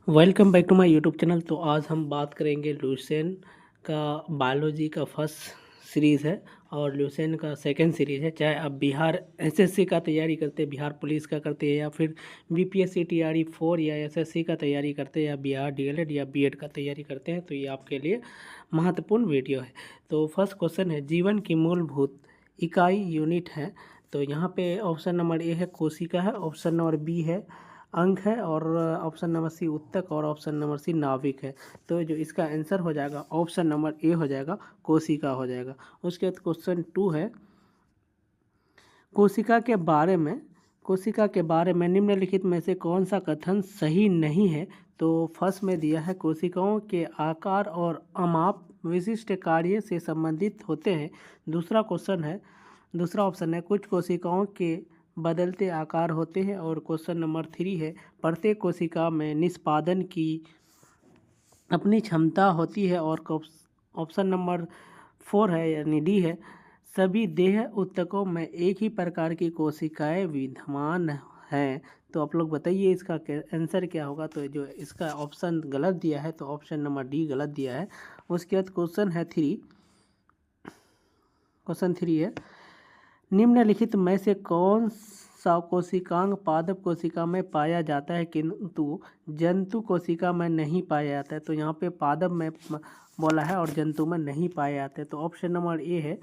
Welcome back to my YouTube channel. तो आज हम बात करेंगे ल्यूसेन का बायोलॉजी का फर्स्ट सीरीज़ है और ल्यूसेन का सेकंड सीरीज़ है। चाहे आप बिहार एसएससी का तैयारी करते हैं, बिहार पुलिस का करते हैं, या फिर बीपीएससी टीआरई 4 या एसएससी का तैयारी करते हैं, या बिहार डीएलएड या बीएड का तैयारी करते हैं, तो ये आपके लिए महत्वपूर्ण वीडियो है। तो फर्स्ट क्वेश्चन है, जीवन की मूलभूत इकाई यूनिट है। तो यहाँ पे ऑप्शन नंबर ए है कोशिका है, ऑप्शन नंबर बी है अंक है, और ऑप्शन नंबर सी उत्तक, और ऑप्शन नंबर सी नाभिक है। तो जो इसका आंसर हो जाएगा ऑप्शन नंबर ए हो जाएगा, कोशिका हो जाएगा। उसके बाद क्वेश्चन 2 है, कोशिका के बारे में निम्नलिखित में से कौन सा कथन सही नहीं है। तो फर्स्ट में दिया है, कोशिकाओं के आकार और अमाप विशिष्ट कार्य से संबंधित होते हैं। दूसरा ऑप्शन है, कुछ कोशिकाओं के बदलते आकार होते हैं। और क्वेश्चन नंबर 3 है, प्रत्येक कोशिका में निष्पादन की अपनी क्षमता होती है। और ऑप्शन नंबर 4 है यानी डी है, सभी देह ऊतकों में एक ही प्रकार की कोशिकाएं विद्यमान हैं। तो आप लोग बताइए इसका आंसर क्या होगा। तो जो इसका ऑप्शन गलत दिया है, तो ऑप्शन नंबर डी गलत दिया है। उसके बाद क्वेश्चन 3 है, निम्नलिखित में से कौन सा कोशिकांग पादप कोशिका में पाया जाता है किंतु जंतु कोशिका में नहीं पाया जाता है। तो यहाँ पे पादप में बोला है और जंतु में नहीं पाए जाते। तो ऑप्शन नंबर ए है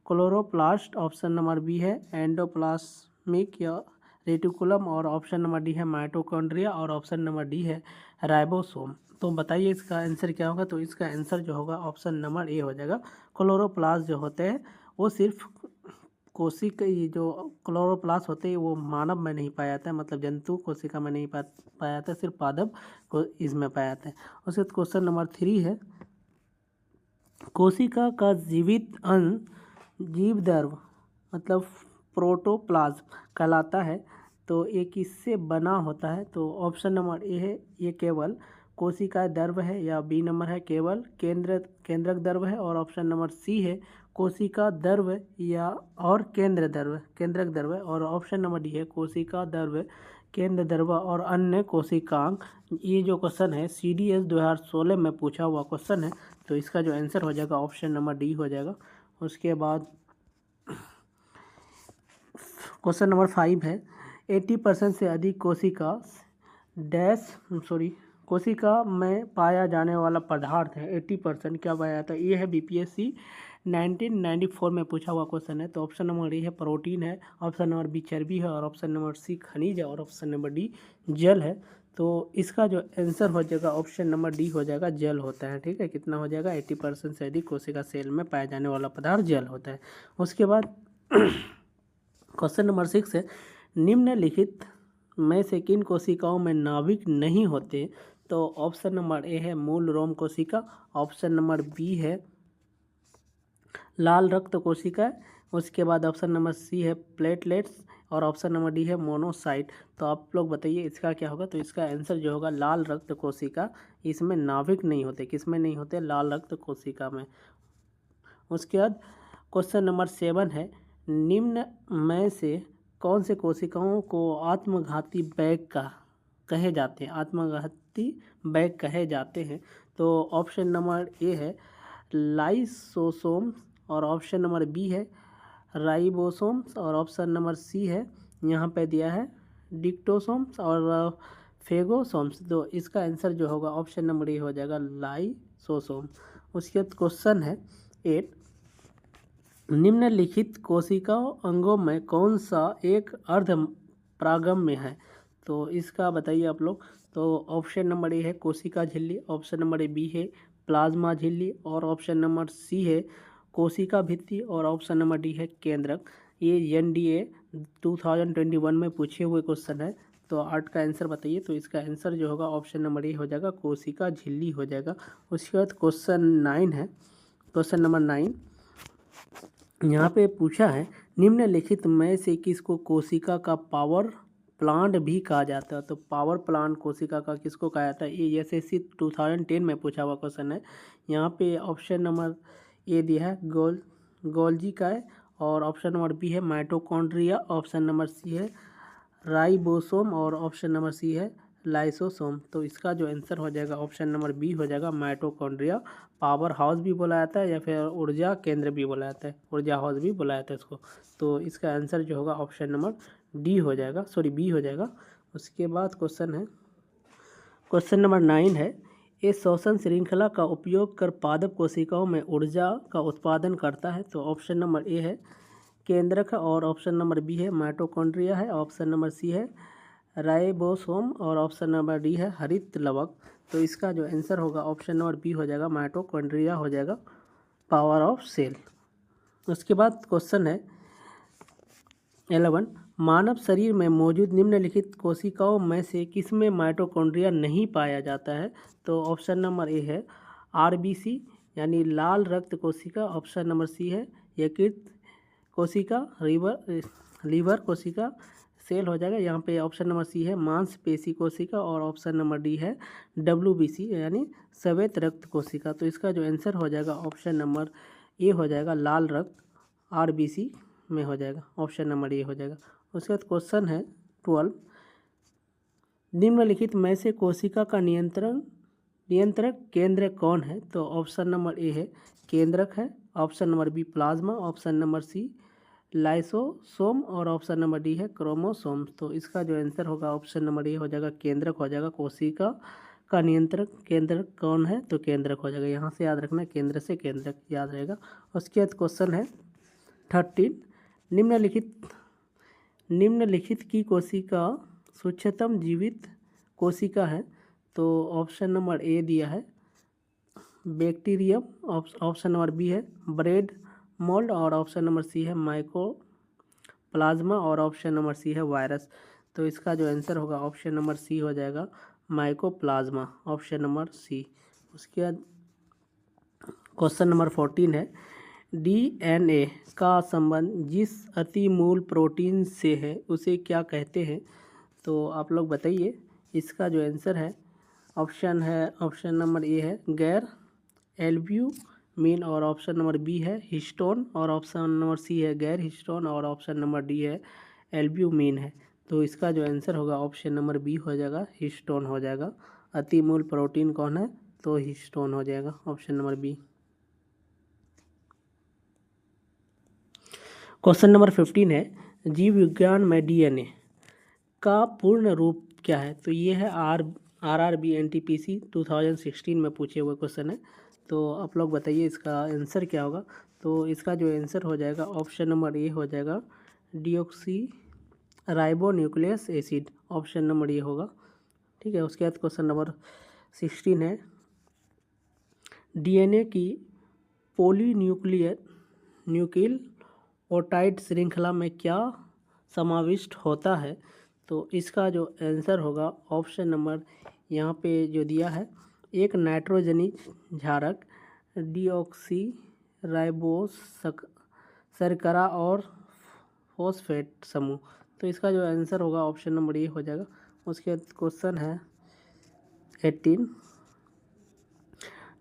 क्लोरोप्लास्ट, ऑप्शन नंबर बी है एंडोप्लाज्मिक या रेटिकुलम, और ऑप्शन नंबर डी है माइटोकॉन्ड्रिया, और ऑप्शन नंबर डी है राइबोसोम। तो बताइए इसका आंसर क्या होगा। तो इसका आंसर जो होगा ऑप्शन नंबर ए हो जाएगा। क्लोरोप्लास्ट जो होते हैं वो सिर्फ कोशिका, ये जो क्लोरोप्लास्ट होते हैं वो मानव में नहीं पाया जाता है, मतलब जंतु कोशिका में नहीं पाया जाता है, सिर्फ पादप को इसमें पाया जाता है। उसके बाद क्वेश्चन नंबर 3 है, कोशिका का जीवित अंश जीवद्रव्य मतलब प्रोटोप्लाज्म कहलाता है। तो ये किससे बना होता है। तो ऑप्शन नंबर ए है, ये केवल कोशिका द्रव्य है, या बी नंबर है केवल केंद्रक द्रव्य है, और ऑप्शन नंबर सी है कोशिका द्रव्य या और केंद्रक द्रव्य, और ऑप्शन नंबर डी है कोशिका द्रव्य केंद्र द्रव्य और अन्य कोशिकांग। ये जो क्वेश्चन है CDS 2016 में पूछा हुआ क्वेश्चन है। तो इसका जो आंसर हो जाएगा ऑप्शन नंबर डी हो जाएगा। उसके बाद क्वेश्चन नंबर 5 है, 80% से अधिक कोशिका में पाया जाने वाला पदार्थ है। 80% क्या पाया जाता है। ये है BPSC 1994 में पूछा हुआ क्वेश्चन है। तो ऑप्शन नंबर ए है प्रोटीन है, ऑप्शन नंबर बी चर्बी है, और ऑप्शन नंबर सी खनिज है, और ऑप्शन नंबर डी जल है। तो इसका जो आंसर हो जाएगा ऑप्शन नंबर डी हो जाएगा, जल होता है। ठीक है, कितना हो जाएगा, 80% से अधिक कोशिका सेल में पाया जाने वाला पदार्थ जल होता है। उसके बाद क्वेश्चन नंबर 6 है, निम्नलिखित में से किन कोशिकाओं में नाभिक नहीं होते। तो ऑप्शन नंबर ए है मूल रोम कोशिका, ऑप्शन नंबर बी है लाल रक्त कोशिका, उसके बाद ऑप्शन नंबर सी है प्लेटलेट्स, और ऑप्शन नंबर डी है मोनोसाइट। तो आप लोग बताइए इसका क्या होगा। तो इसका आंसर जो होगा लाल रक्त कोशिका, इसमें नाभिक नहीं होते। किस में नहीं होते, लाल रक्त कोशिका में। उसके बाद क्वेश्चन नंबर 7 है, निम्न में से कौन से कोशिकाओं को आत्मघाती बैग कहे जाते हैं। तो ऑप्शन नंबर ए है लाइसोसोम्स, और ऑप्शन नंबर बी है राइबोसोम्स, और ऑप्शन नंबर सी है यहाँ पे दिया है डिक्टोसोम्स और फेगोसोम्स। तो इसका आंसर जो होगा ऑप्शन नंबर ए हो जाएगा, लाइसोसोम। उसके बाद क्वेश्चन है 8, निम्नलिखित कोशिकाओं अंगों में कौन सा एक अर्ध प्रागम्य है। तो इसका बताइए आप लोग। तो ऑप्शन नंबर ए है कोशिका झिल्ली, ऑप्शन नंबर ए बी है प्लाज्मा झिल्ली, और ऑप्शन नंबर सी है कोशिका भित्ति, और ऑप्शन नंबर डी है केंद्रक। ये NDA 2021 में पूछे हुए क्वेश्चन है। तो 8 का आंसर बताइए। तो इसका आंसर जो होगा ऑप्शन नंबर ए हो जाएगा, कोशिका झिल्ली हो जाएगा। उसके बाद क्वेश्चन 9 है, क्वेश्चन नंबर 9 यहाँ पे पूछा है, निम्नलिखित में से किसको कोशिका का पावर प्लांट भी कहा जाता है। तो पावर प्लांट कोशिका का किसको कहा जाता है, ये SSC 2010 में पूछा हुआ क्वेश्चन है। यहाँ पे ऑप्शन नंबर ए दिया है गोल्जी का है, और ऑप्शन नंबर बी है माइटोकॉन्ड्रिया, ऑप्शन नंबर सी है राइबोसोम, और ऑप्शन नंबर सी है लाइसोसोम। तो इसका जो आंसर हो जाएगा ऑप्शन नंबर बी हो जाएगा माइटोकॉन्ड्रिया। पावर हाउस भी बोला जाता है या फिर ऊर्जा केंद्र भी बोला जाता है, ऊर्जा हाउस भी बोला जाता है इसको। तो इसका आंसर जो होगा ऑप्शन नंबर डी हो जाएगा, सॉरी बी हो जाएगा। उसके बाद क्वेश्चन है, क्वेश्चन नंबर 9 है, इस श्वसन श्रृंखला का उपयोग कर पादप कोशिकाओं में ऊर्जा का उत्पादन करता है। तो ऑप्शन नंबर ए है केंद्रक और ऑप्शन नंबर बी है माइटोकॉन्ड्रिया है, ऑप्शन नंबर सी है राइबोसोम और ऑप्शन नंबर डी है हरित लवक। तो इसका जो आंसर होगा ऑप्शन नंबर बी हो जाएगा माइटोकॉन्ड्रिया हो जाएगा, पावर ऑफ सेल। उसके बाद क्वेश्चन है 11, मानव शरीर में मौजूद निम्नलिखित कोशिकाओं में से किसमें माइटोकॉन्ड्रिया नहीं पाया जाता है। तो ऑप्शन नंबर ए है आरबीसी यानी लाल रक्त कोशिका, ऑप्शन नंबर सी है यकृत कोशिका, लीवर कोशिका सेल हो जाएगा, यहाँ पे ऑप्शन नंबर सी है मांसपेशी कोशिका और ऑप्शन नंबर डी है WBC यानी श्वेत रक्त कोशिका। तो इसका जो आंसर हो जाएगा ऑप्शन नंबर ए हो जाएगा लाल रक्त, RBC में हो जाएगा, ऑप्शन नंबर ए हो जाएगा। उसके बाद क्वेश्चन है 12, निम्नलिखित में से कोशिका का नियंत्रक केंद्र कौन है। तो ऑप्शन नंबर ए है केंद्रक है, option number B plasma, option number C lysosome और ऑप्शन नंबर डी है क्रोमोसोम। तो इसका जो आंसर होगा ऑप्शन नंबर ए हो जाएगा केंद्रक हो जाएगा। कोशिका का नियंत्रक केंद्रक कौन है, तो केंद्रक हो जाएगा, यहाँ से याद रखना केंद्र से केंद्रक याद रहेगा। उसके बाद क्वेश्चन है 13, निम्नलिखित की कोशिका सूक्ष्मतम जीवित कोशिका है। तो ऑप्शन नंबर ए दिया है बैक्टीरियम, ऑप्शन नंबर बी है ब्रेड मोल्ड और ऑप्शन नंबर सी है माइकोप्लाज्मा और ऑप्शन नंबर सी है वायरस। तो इसका जो आंसर होगा ऑप्शन नंबर सी हो जाएगा माइकोप्लाज्मा, ऑप्शन नंबर सी। उसके बाद क्वेश्चन नंबर 14 है, DNA का संबंध जिस अति मूल प्रोटीन से है उसे क्या कहते हैं। तो आप लोग बताइए, इसका जो आंसर है ऑप्शन नंबर ए है गैर एल्ब्यूमिन और ऑप्शन नंबर बी है हिस्टोन और ऑप्शन नंबर सी है गैर हिस्टोन और ऑप्शन नंबर डी है एल्ब्यूमिन है। तो इसका जो आंसर होगा ऑप्शन नंबर बी हो जाएगा हिस्टोन हो जाएगा। अति मूल प्रोटीन कौन है, तो हिस्टोन हो जाएगा, option number B. Question number 15 है, जीव विज्ञान में DNA का पूर्ण रूप क्या है। तो ये है RRB NTPC 2016 में पूछे हुए क्वेश्चन है। तो आप लोग बताइए इसका आंसर क्या होगा। तो इसका जो आंसर हो जाएगा ऑप्शन नंबर ए हो जाएगा deoxy ribonuclease acid, option number A होगा, ठीक है। उसके बाद क्वेश्चन नंबर 16 है, DNA की पॉलीन्यूक्लियोटाइड श्रृंखला में क्या समाविष्ट होता है। तो इसका जो आंसर होगा ऑप्शन नंबर यहाँ पे जो दिया है एक नाइट्रोजनी क्षारक, डीऑक्सी राइबोस शर्करा और फॉस्फेट समूह। तो इसका जो आंसर होगा ऑप्शन नंबर ए हो जाएगा। उसके बाद क्वेश्चन है 18,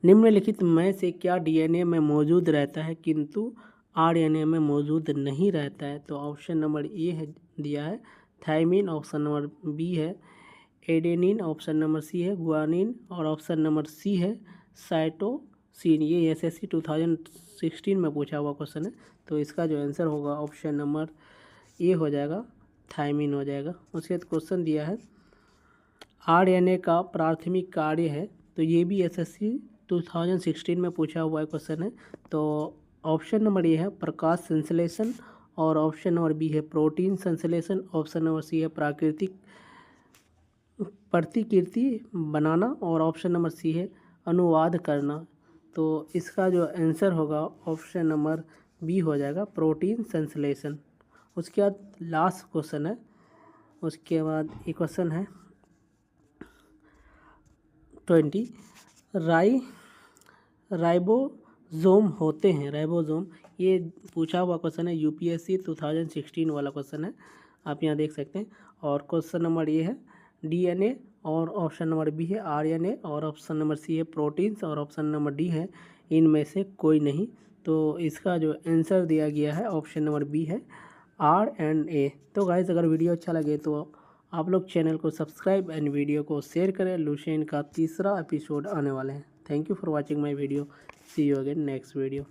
निम्नलिखित में से क्या DNA में मौजूद रहता है किंतु RNA में मौजूद नहीं रहता है। तो ऑप्शन नंबर ए है दिया है थायमिन, ऑप्शन नंबर बी है एडेनिन, ऑप्शन नंबर सी है गुआनिन और ऑप्शन नंबर सी है साइटोसिन। ये SSC 2016 में पूछा हुआ क्वेश्चन है। तो इसका जो आंसर होगा ऑप्शन नंबर ए हो जाएगा थायमिन हो जाएगा। उसके बाद क्वेश्चन दिया है RNA का प्राथमिक कार्य है। तो ये भी SSC 2016 में पूछा हुआ क्वेश्चन है। तो ऑप्शन नंबर ए है प्रकाश संश्लेषण और ऑप्शन नंबर बी है प्रोटीन संश्लेषण, ऑप्शन नंबर सी है प्रतिकृति बनाना और ऑप्शन नंबर सी है अनुवाद करना। तो इसका जो आंसर होगा ऑप्शन नंबर बी हो जाएगा प्रोटीन संश्लेषण। उसके बाद लास्ट क्वेश्चन है, उसके बाद एक क्वेश्चन है 20, राइबोसोम होते हैं, राइबोसोम ये पूछा हुआ क्वेश्चन है UPSC 2016 वाला क्वेश्चन है, आप यहाँ देख सकते हैं। और क्वेश्चन नंबर ये है DNA और ऑप्शन नंबर बी है RNA और ऑप्शन नंबर सी है प्रोटीन्स और ऑप्शन नंबर डी है इनमें से कोई नहीं। तो इसका जो आंसर दिया गया है ऑप्शन नंबर बी है RNA। तो गाइस अगर वीडियो अच्छा लगे तो आप लोग चैनल को सब्सक्राइब एंड वीडियो को शेयर करें। लुसेंट का तीसरा एपिसोड आने वाले हैं। Thank you for watching my video. See you again next video.